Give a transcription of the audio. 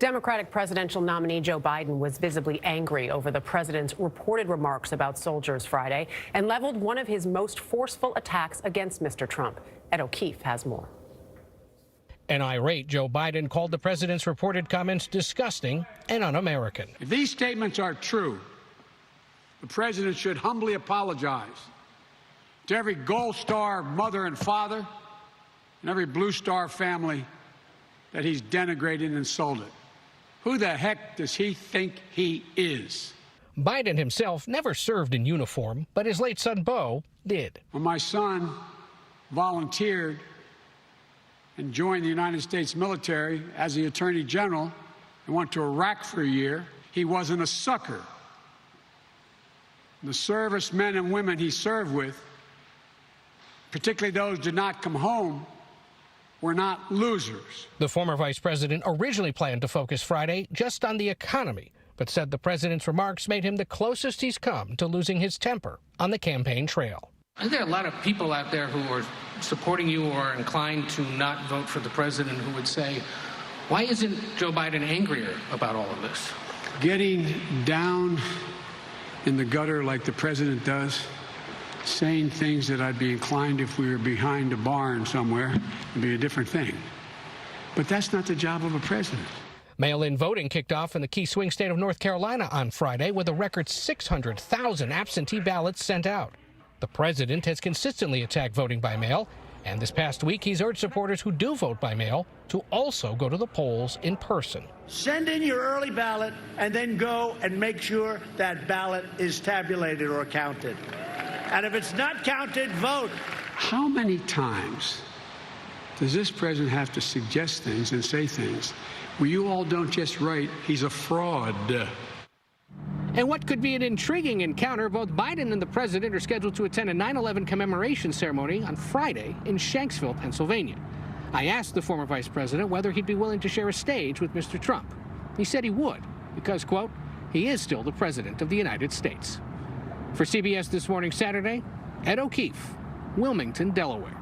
Democratic presidential nominee Joe Biden was visibly angry over the president's reported remarks about soldiers Friday and leveled one of his most forceful attacks against Mr. Trump. Ed O'Keefe has more. An irate Joe Biden called the president's reported comments disgusting and un-American. If these statements are true, the president should humbly apologize to every Gold Star mother and father and every Blue Star family that he's denigrated and insulted. Who the heck does he think he is? Biden himself never served in uniform, but his late son, Beau, did. When my son volunteered and joined the United States military as the Attorney General and went to Iraq for a year, he wasn't a sucker. The servicemen and women he served with, particularly those who did not come home, were not losers. The former vice president originally planned to focus Friday just on the economy, but said the president's remarks made him the closest he's come to losing his temper on the campaign trail. I think there are a lot of people out there who are supporting you or are inclined to not vote for the president who would say, why isn't Joe Biden angrier about all of this? Getting down in the gutter like the president does, saying things that I'd be inclined if we were behind a barn somewhere would be a different thing. But that's not the job of a president. Mail-in voting kicked off in the key swing state of North Carolina on Friday with a record 600,000 absentee ballots sent out. The president has consistently attacked voting by mail, and this past week he's urged supporters who do vote by mail to also go to the polls in person. Send in your early ballot and then go and make sure that ballot is tabulated or counted. And if it's not counted, vote. How many times does this president have to suggest things and say things where you all don't just write, he's a fraud? And what could be an intriguing encounter, both Biden and the president are scheduled to attend a 9/11 commemoration ceremony on Friday in Shanksville, Pennsylvania. I asked the former vice president whether he'd be willing to share a stage with Mr. Trump. He said he would because, quote, he is still the president of the United States. For CBS This Morning Saturday, Ed O'Keefe, Wilmington, Delaware.